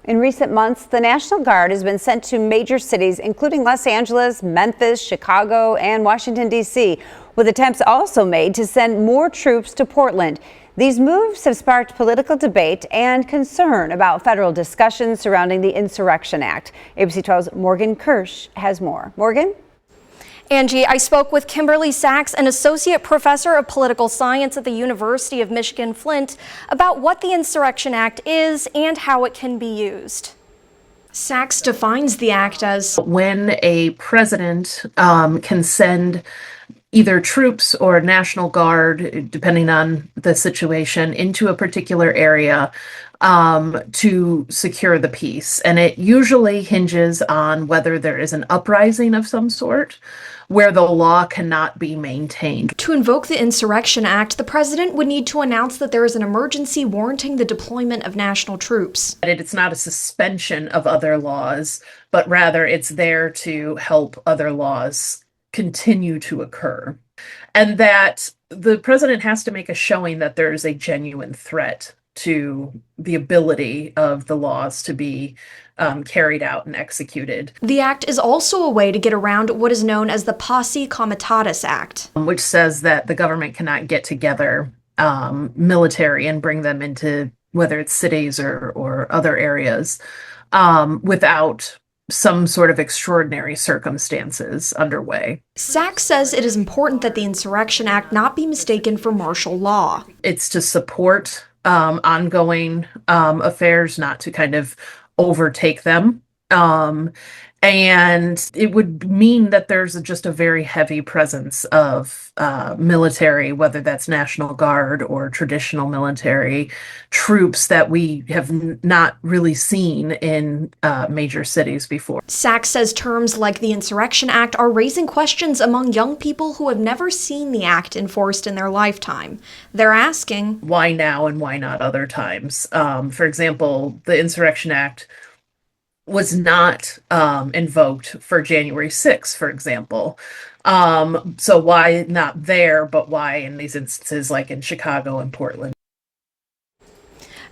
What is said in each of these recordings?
In recent months, the National Guard has been sent to major cities, including Los Angeles, Memphis, Chicago, and Washington, D.C., with attempts also made to send more troops to Portland. These moves have sparked political debate and concern about federal discussions surrounding the Insurrection Act. ABC 12's Morgan Kirsch has more. Morgan? Angie, I spoke with Kimberly Saks, an associate professor of political science at the University of Michigan-Flint, about what the Insurrection Act is and how it can be used. Saks defines the act as when a president can send either troops or National Guard, depending on the situation, into a particular area to secure the peace. And it usually hinges on whether there is an uprising of some sort where the law cannot be maintained. To invoke the Insurrection Act, the president would need to announce that there is an emergency warranting the deployment of national troops. It's not a suspension of other laws, but rather it's there to help other laws continue to occur. And that the president has to make a showing that there is a genuine threat to the ability of the laws to be carried out and executed. The act is also a way to get around what is known as the Posse Comitatus Act, which says that the government cannot get together military and bring them into whether it's cities or other areas without some sort of extraordinary circumstances underway. Saks says it is important that the Insurrection Act not be mistaken for martial law. It's to support ongoing affairs, not to kind of overtake them. And it would mean that there's just a very heavy presence of military, whether that's National Guard or traditional military troops that we have not really seen in major cities before. Saks says terms like the Insurrection Act are raising questions among young people who have never seen the act enforced in their lifetime. They're asking, why now and why not other times? For example, the Insurrection Act was not invoked for January 6th, for example. So why not there, but why in these instances like in Chicago and Portland?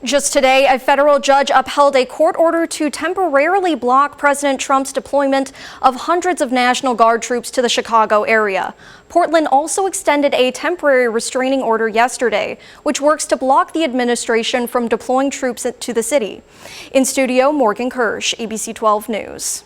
Just today, a federal judge upheld a court order to temporarily block President Trump's deployment of hundreds of National Guard troops to the Chicago area. Portland also extended a temporary restraining order yesterday, which works to block the administration from deploying troops to the city. In studio, Morgan Kirsch, ABC 12 News.